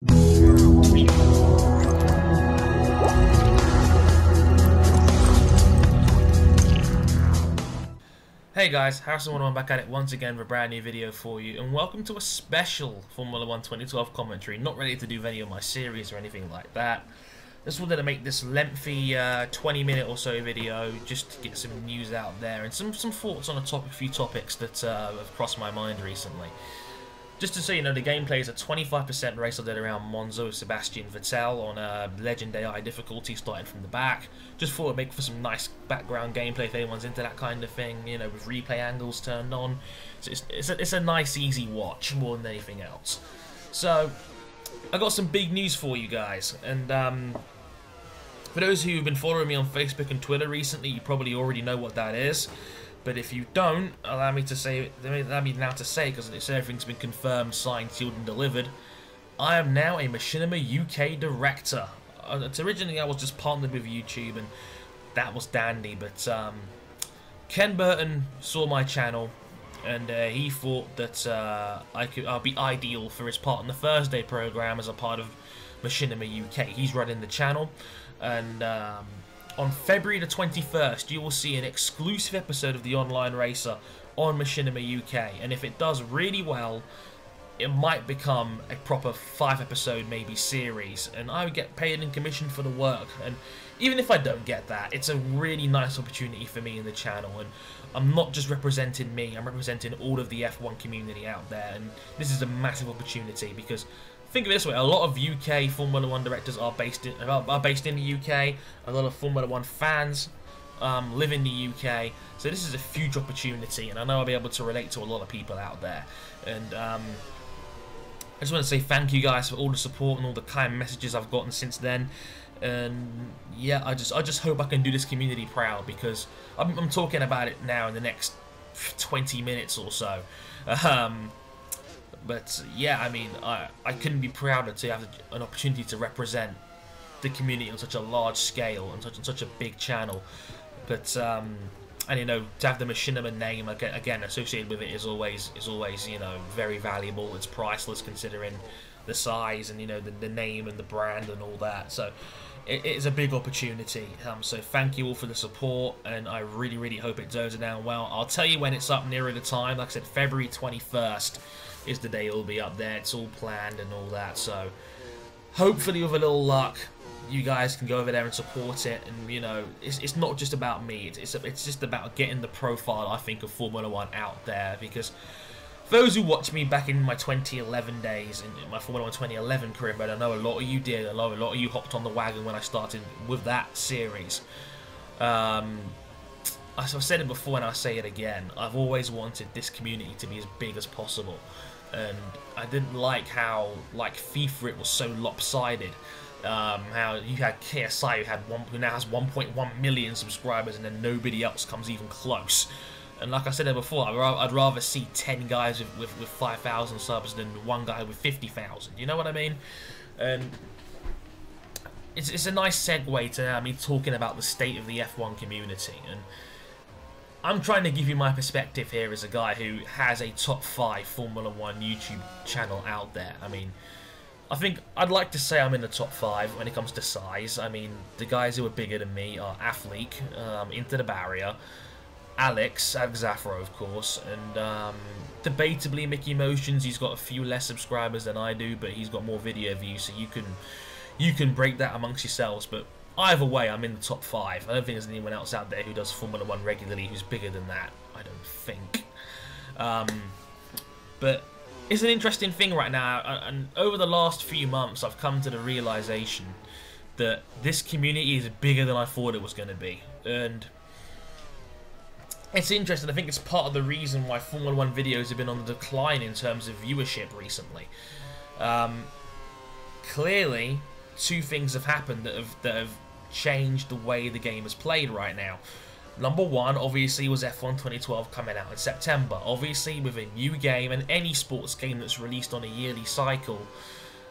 Hey guys, Harrison101 back at it once again for a brand new video for you, and welcome to a special Formula 1 2012 commentary. Not ready to do any of my series or anything like that. Just wanted to make this lengthy 20-minute or so video just to get some news out there and some thoughts on a few topics that have crossed my mind recently. Just to so you know, the gameplay is a 25% race I did around Monza with Sebastian Vettel on a Legend AI difficulty starting from the back. Just thought it would make for some nice background gameplay if anyone's into that kind of thing, you know, with replay angles turned on. So it's a nice easy watch more than anything else. So I got some big news for you guys, and for those who've been following me on Facebook and Twitter recently, you probably already know what that is. But if you don't, allow me now to say, because everything's been confirmed, signed, sealed, and delivered. I am now a MachinimaUK director. Originally, I was just partnered with YouTube, and that was dandy. But Ken Burton saw my channel, and he thought that I'll be ideal for his part in the Thursday program as a part of MachinimaUK. He's running the channel, and on February the 21st, you will see an exclusive episode of The Online Racer on MachinimaUK, and if it does really well, it might become a proper 5-episode maybe series, and I would get paid and commissioned for the work. And even if I don't get that, it's a really nice opportunity for me in the channel, and I'm not just representing me, I'm representing all of the F1 community out there, and this is a massive opportunity because think of it this way: a lot of UK Formula 1 directors are based in the UK. A lot of Formula 1 fans live in the UK. So this is a huge opportunity, and I know I'll be able to relate to a lot of people out there. And I just want to say thank you guys for all the support and all the kind messages I've gotten since then. And yeah, I just hope I can do this community proud, because I'm talking about it now in the next 20 minutes or so. But yeah, I mean, I couldn't be prouder to have an opportunity to represent the community on such a large scale and such a big channel. But and you know, to have the Machinima name again associated with it is always you know, very valuable. It's priceless considering the size and, you know, the name and the brand and all that. So it is a big opportunity. So thank you all for the support, and I really hope it goes down well. I'll tell you when it's up nearer the time. Like I said, February 21st is the day it'll be up there. It's all planned and all that. So hopefully, with a little luck, you guys can go over there and support it. And you know, it's not just about me. It's just about getting the profile, I think, of Formula 1 out there, because those who watched me back in my 2011 days, in my Formula 1 2011 career, but I know a lot of you did. A lot of you hopped on the wagon when I started with that series. I've said it before and I'll say it again. I've always wanted this community to be as big as possible, and I didn't like how, like FIFA, it was so lopsided. How you had KSI who now has 1.1 million subscribers, and then nobody else comes even close. And like I said there before, I'd rather see 10 guys with 5,000 subs than one guy with 50,000. You know what I mean? And it's a nice segue to me talking about the state of the F1 community. And I'm trying to give you my perspective here as a guy who has a top 5 Formula 1 YouTube channel out there. I mean, I think I'd like to say I'm in the top 5 when it comes to size. I mean, the guys who are bigger than me are Athlete, Into the Barrier, Alex Zafro, of course, and debatably Mickey Motions. He's got a few less subscribers than I do, but he's got more video views, so you can break that amongst yourselves. But either way, I'm in the top 5. I don't think there's anyone else out there who does Formula 1 regularly who's bigger than that. I don't think. But it's an interesting thing right now, and over the last few months, I've come to the realization that this community is bigger than I thought it was going to be, and it's interesting. I think it's part of the reason why Formula 1 videos have been on the decline in terms of viewership recently. Clearly, two things have happened that have changed the way the game is played right now. Number one, obviously, was F1 2012 coming out in September. Obviously, with a new game, and any sports game that's released on a yearly cycle,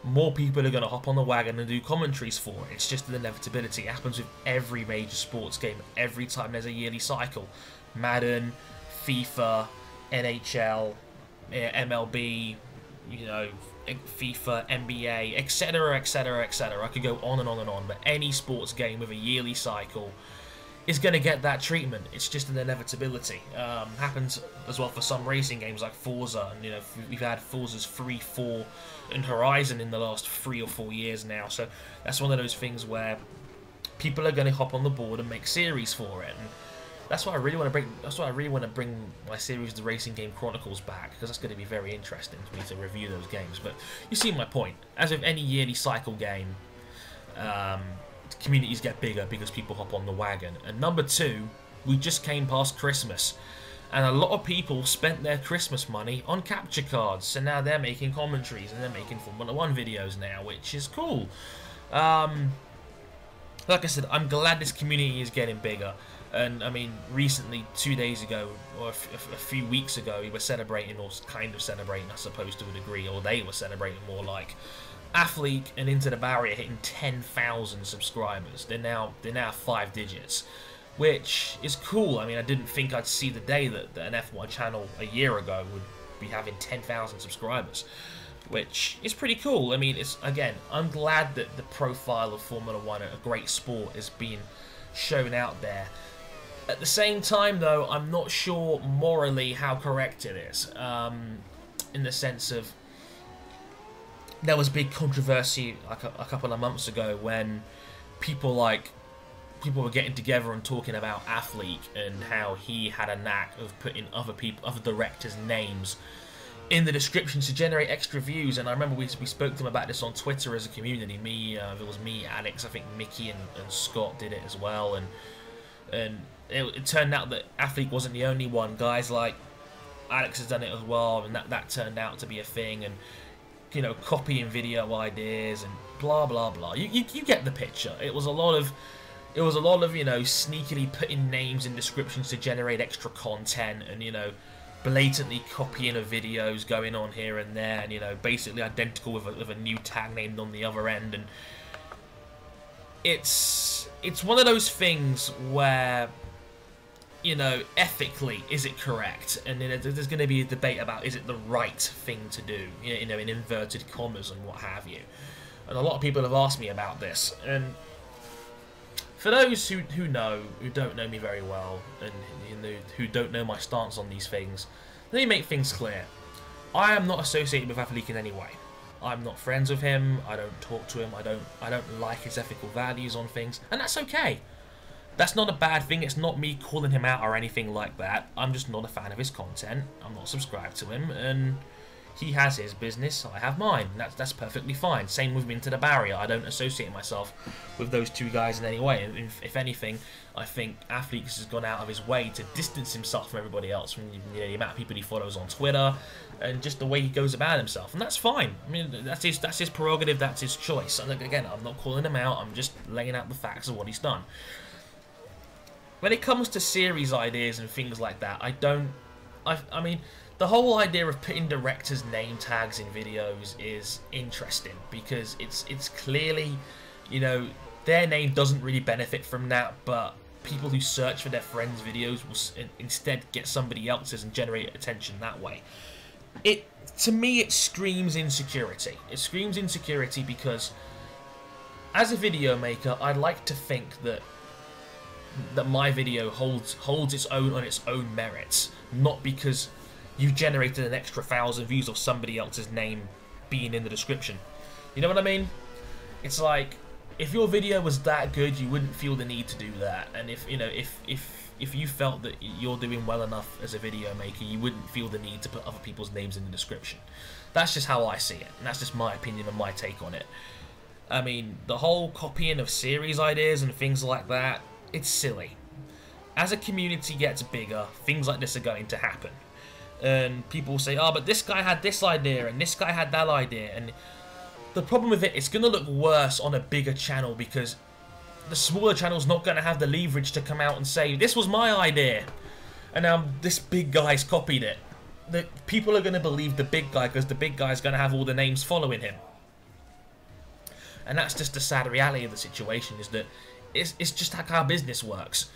more people are going to hop on the wagon and do commentaries for it. It's just an inevitability. It happens with every major sports game every time there's a yearly cycle. Madden, FIFA, NHL, MLB, you know, FIFA, NBA, etc, etc, etc. I could go on and on and on, but any sports game with a yearly cycle is going to get that treatment. It's just an inevitability. Happens as well for some racing games like Forza, and we've had Forza's 3, 4, and Horizon in the last 3 or 4 years now. So that's one of those things where people are going to hop on the board and make series for it. And that's why I really want to bring. That's why I really want to bring my series, The Racing Game Chronicles, back, because that's going to be very interesting for me to review those games. But you see my point. As with any yearly cycle game, communities get bigger because people hop on the wagon. And number 2, we just came past Christmas, and a lot of people spent their Christmas money on capture cards. So now they're making commentaries and they're making Formula 1 videos now, which is cool. Like I said, I'm glad this community is getting bigger. And I mean, recently, 2 days ago, or a few weeks ago, we were celebrating, or kind of celebrating, I suppose, to a degree, or they were celebrating more like, Athletic and Into the Barrier hitting 10,000 subscribers. They're now 5 digits, which is cool. I mean, I didn't think I'd see the day that an F1 channel a year ago would be having 10,000 subscribers, which is pretty cool. I mean, I'm glad that the profile of Formula 1, a great sport, is being shown out there. At the same time, though, I'm not sure morally how correct it is, in the sense of there was big controversy like a couple of months ago when people were getting together and talking about Athletic and how he had a knack of putting other directors' names in the descriptions to generate extra views. And I remember we spoke to him about this on Twitter as a community. It was me, Alex, I think Mickey and Scott did it as well, and it turned out that Athletic wasn't the only one. Guys like Alex has done it as well, and that turned out to be a thing. And copying video ideas and blah blah blah. You get the picture. It was a lot of sneakily putting names in descriptions to generate extra content, and blatantly copying of videos going on here and there, and basically identical with a new tag named on the other end. And it's one of those things where ethically, is it correct? And there's going to be a debate about, is it the right thing to do, in inverted commas and what have you. And a lot of people have asked me about this. And for those who don't know me very well, and who don't know my stance on these things, let me make things clear. I am not associated with Athletic in any way. I'm not friends with him. I don't talk to him. I don't like his ethical values on things, and that's okay. That's not a bad thing. It's not me calling him out or anything like that. I'm just not a fan of his content. I'm not subscribed to him, and he has his business, I have mine. That's perfectly fine. Same with Into the Barrier. I don't associate myself with those two guys in any way. And if anything, I think Athletic has gone out of his way to distance himself from everybody else, from the amount of people he follows on Twitter, and just the way he goes about himself. And that's fine. I mean, that's his prerogative. That's his choice. And again, I'm not calling him out. I'm just laying out the facts of what he's done. When it comes to series ideas and things like that, I mean, the whole idea of putting directors' name tags in videos is interesting, because it's clearly, their name doesn't really benefit from that, but people who search for their friends' videos will instead get somebody else's and generate attention that way. To me, it screams insecurity. It screams insecurity because, as a video maker, I'd like to think that my video holds its own on its own merits, not because you generated an extra 1,000 views of somebody else's name being in the description. You know what I mean? It's like, if your video was that good, you wouldn't feel the need to do that. And if you felt that you're doing well enough as a video maker, you wouldn't feel the need to put other people's names in the description. That's just how I see it, and that's just my opinion and my take on it. I mean, the whole copying of series ideas and things like that, it's silly. As a community gets bigger, things like this are going to happen. And people say, oh, but this guy had this idea, and this guy had that idea. And the problem with it, it's going to look worse on a bigger channel, because the smaller channel's not going to have the leverage to come out and say, this was my idea, and now this big guy's copied it. The people are going to believe the big guy, because the big guy's going to have all the names following him. And that's just the sad reality of the situation, is that it's just like how business works.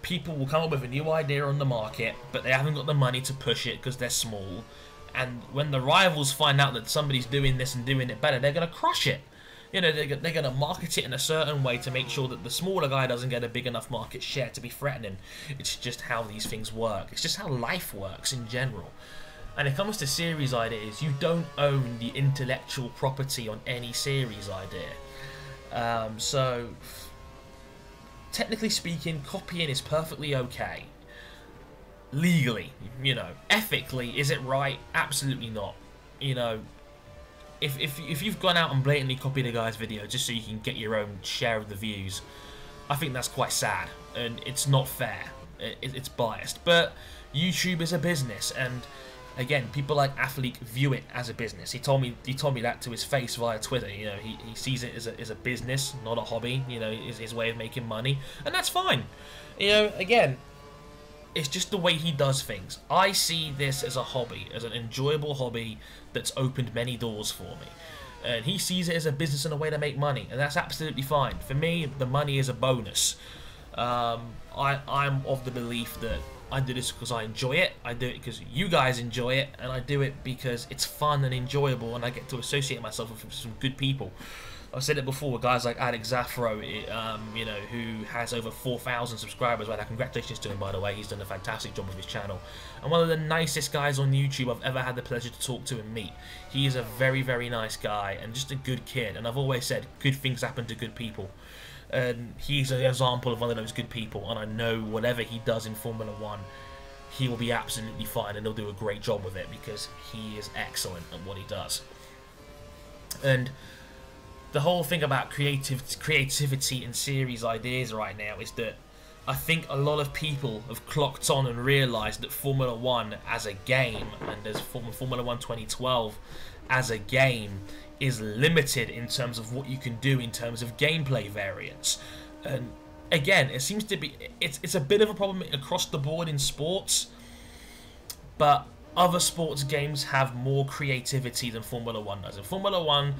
People will come up with a new idea on the market, but they haven't got the money to push it because they're small, And when the rivals find out that somebody's doing this and doing it better, they're going to crush it. You know, they're going to market it in a certain way to make sure that the smaller guy doesn't get a big enough market share to be threatening. It's just how these things work. It's just how life works in general. And it comes to series ideas, you don't own the intellectual property on any series idea. So, technically speaking, copying is perfectly okay. Legally, you know. Ethically, is it right? Absolutely not. You know, if you've gone out and blatantly copied a guy's video just so you can get your own share of the views, I think that's quite sad, and it's not fair. It's biased. But YouTube is a business, and again, people like Athlete view it as a business. He told me that to his face via Twitter. You know, he sees it as a business, not a hobby. You know, is his way of making money, and that's fine. You know, again, it's just the way he does things. I see this as a hobby, as an enjoyable hobby that's opened many doors for me. And he sees it as a business and a way to make money, and that's absolutely fine. For me, the money is a bonus. I'm of the belief that I do this because I enjoy it, I do it because you guys enjoy it, and I do it because it's fun and enjoyable, and I get to associate myself with some good people. I've said it before with guys like Alex Zaffro, you know, who has over 4,000 subscribers right now. Congratulations to him, by the way. He's done a fantastic job with his channel. And one of the nicest guys on YouTube I've ever had the pleasure to talk to and meet. He is a very, very nice guy and just a good kid. And I've always said, good things happen to good people. And he's an example of one of those good people. And I know whatever he does in Formula 1, he will be absolutely fine and he'll do a great job with it because he is excellent at what he does. And the whole thing about creativity and series ideas right now is that I think a lot of people have clocked on and realised that Formula 1 as a game, and as Formula 1 2012 as a game, is limited in terms of what you can do in terms of gameplay variants. And again, it seems to be, it's a bit of a problem across the board in sports, but other sports games have more creativity than Formula 1 does. In Formula 1,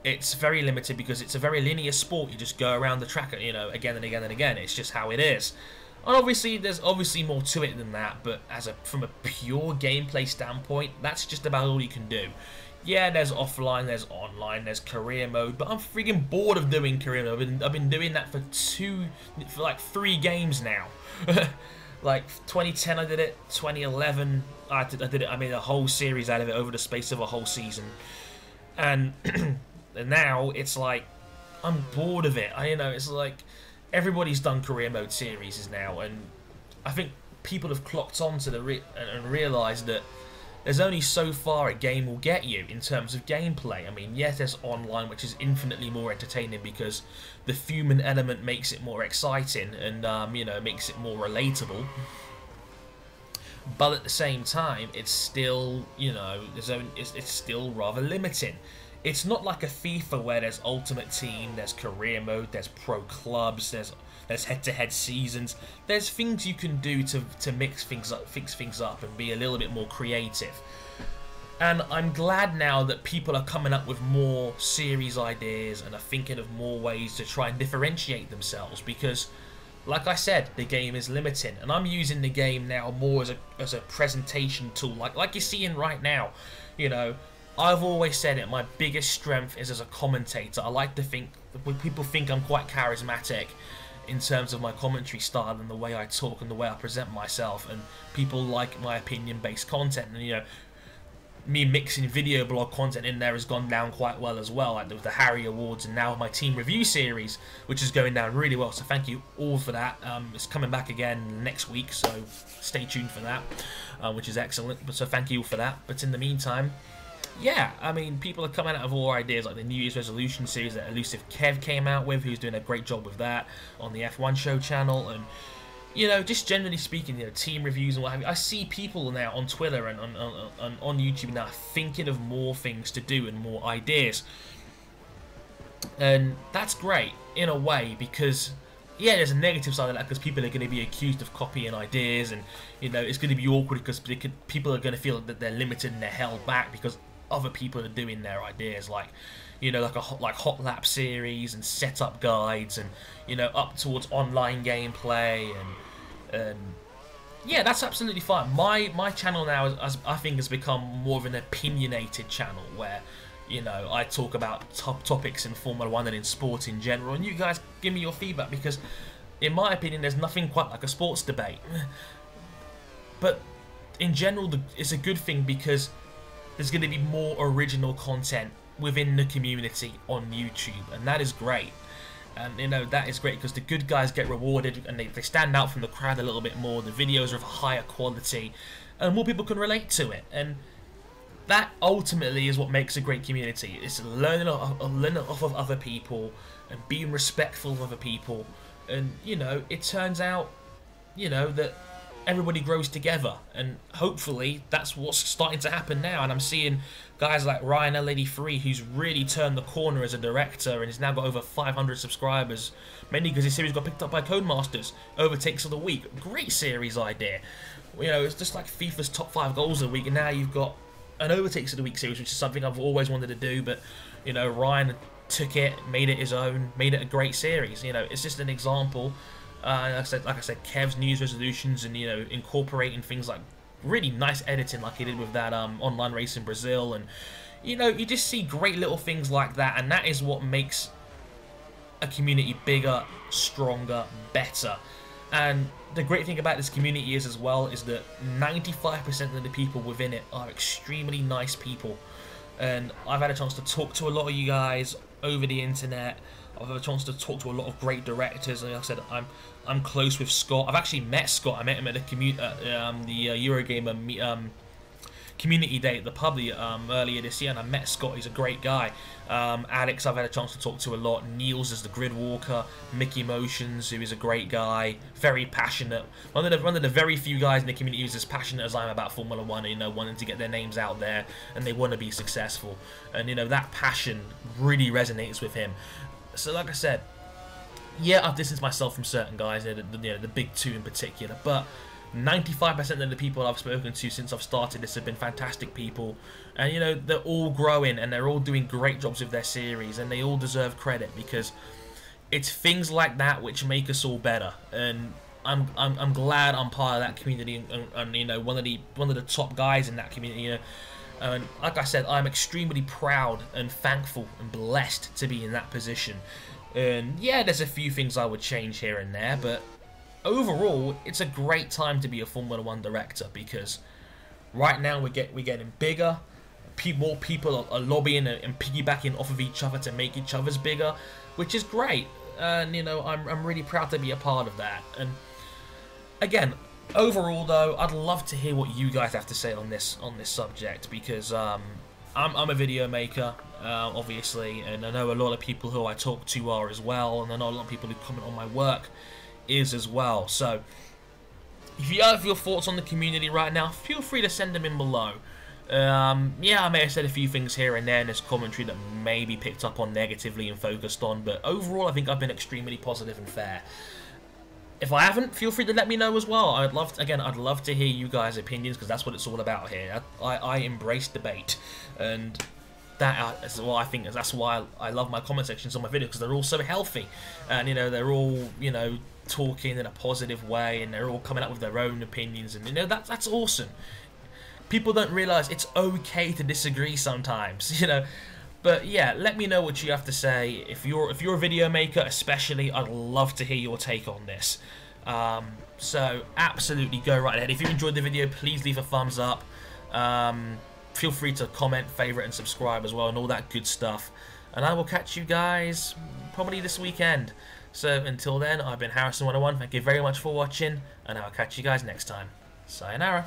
it's very limited because it's a very linear sport. You just go around the track, you know, again and again and again. It's just how it is. And obviously, there's obviously more to it than that. But from a pure gameplay standpoint, that's just about all you can do. Yeah, there's offline, there's online, there's career mode. But I'm freaking bored of doing career mode. I've been doing that for like 3 games now. Like 2010, I did it. 2011, I did it. I made a whole series out of it over the space of a whole season. And and now it's like I'm bored of it. You know, it's like everybody's done career mode series now, and I think people have clocked on to and realised that there's only so far a game will get you in terms of gameplay. I mean, yes, there's online, which is infinitely more entertaining because the human element makes it more exciting and you know, makes it more relatable. But at the same time, it's still, you know, it's still rather limiting. It's not like a FIFA where there's Ultimate Team, there's career mode, there's pro clubs, there's head-to-head seasons. There's things you can do to mix things up and be a little bit more creative. And I'm glad now that people are coming up with more series ideas and are thinking of more ways to try and differentiate themselves because, like I said, the game is limiting, and I'm using the game now more as a presentation tool, like you're seeing right now. You know, I've always said it, my biggest strength is as a commentator. I like to think, people think I'm quite charismatic in terms of my commentary style and the way I talk and the way I present myself, and people like my opinion-based content, and you know, me mixing video blog content in there has gone down quite well as well, like with the Harry Awards and now my team review series, which is going down really well, so thank you all for that. It's coming back again next week, so stay tuned for that, which is excellent, so thank you for that. But in the meantime, yeah, I mean, people are coming out of all ideas, like the New Year's resolution series that Elusive Kev came out with, who's doing a great job with that on the F1 show channel, and you know, just generally speaking, you know, team reviews and what have you. I see people now on Twitter and on YouTube now thinking of more things to do and more ideas, and that's great in a way because, yeah, there's a negative side of that because people are going to be accused of copying ideas, and you know, it's going to be awkward because people are going to feel that they're limited and they're held back because other people are doing their ideas, like, you know, like hot lap series and setup guides, and you know, up towards online gameplay and yeah, that's absolutely fine. My channel now, I think, has become more of an opinionated channel where, you know, I talk about top topics in Formula 1 and in sport in general, and you guys give me your feedback because, in my opinion, there's nothing quite like a sports debate. But in general, it's a good thing because there's going to be more original content within the community on YouTube, and that is great. And, you know, that is great because the good guys get rewarded and they stand out from the crowd a little bit more. The videos are of a higher quality and more people can relate to it. And that ultimately is what makes a great community. It's learning off of other people and being respectful of other people. And, you know, it turns out, you know, that everybody grows together, and hopefully that's what's starting to happen now. And I'm seeing guys like Ryan L83, who's really turned the corner as a director and has now got over 500 subscribers, mainly because his series got picked up by Codemasters. Overtakes of the Week, great series idea. You know, it's just like FIFA's top 5 goals of the week, and now you've got an Overtakes of the Week series, which is something I've always wanted to do, but, you know, Ryan took it, made it his own, made it a great series. You know, it's just an example. Like I said, Kev's news resolutions and, you know, incorporating things like really nice editing like he did with that online race in Brazil, and, you know, you just see great little things like that, and that is what makes a community bigger, stronger, better. And the great thing about this community is, as well, is that 95% of the people within it are extremely nice people, and I've had a chance to talk to a lot of you guys over the internet. I've had a chance to talk to a lot of great directors, and like I said, I'm close with Scott. I've actually met Scott. I met him at the Eurogamer community day at the pub earlier this year, and I met Scott. He's a great guy. Alex, I've had a chance to talk to a lot. Niels is the grid walker. Mickey Motions, who is a great guy, very passionate. One of the very few guys in the community who's as passionate as I am about Formula 1, you know, wanting to get their names out there, and they want to be successful. And, you know, that passion really resonates with him. So, like I said, yeah, I've distanced myself from certain guys, you know, the big two in particular, but 95% of the people I've spoken to since I've started this have been fantastic people, and, you know, they're all growing and they're all doing great jobs with their series, and they all deserve credit because it's things like that which make us all better. And I'm glad I'm part of that community, and you know, one of the top guys in that community. You know, and like I said, I'm extremely proud and thankful and blessed to be in that position. And yeah, there's a few things I would change here and there, but overall, it's a great time to be a Formula 1 director because right now we're getting bigger. More people are lobbying and piggybacking off of each other to make each other's bigger, which is great. And, you know, I'm really proud to be a part of that. And again, overall though, I'd love to hear what you guys have to say on this subject because I'm a video maker, obviously, and I know a lot of people who I talk to are as well, and I know a lot of people who comment on my work is as well. So if you have your thoughts on the community right now, feel free to send them in below. Yeah, I may have said a few things here and there in this commentary that may be picked up on negatively and focused on, but overall I think I've been extremely positive and fair. If I haven't, feel free to let me know as well. I'd love to hear you guys' opinions because that's what it's all about here. I embrace debate, and that's why I think that's why I love my comment sections on my videos, because they're all so healthy, and, you know, they're all, you know, talking in a positive way, and they're all coming up with their own opinions, and, you know, that's awesome. People don't realise it's okay to disagree sometimes, you know. But yeah, let me know what you have to say. If you're a video maker, especially, I'd love to hear your take on this. So absolutely go right ahead. If you enjoyed the video, please leave a thumbs up. Feel free to comment, favourite, and subscribe as well, and all that good stuff. And I will catch you guys probably this weekend. So until then, I've been Harrison101. Thank you very much for watching, and I'll catch you guys next time. Sayonara.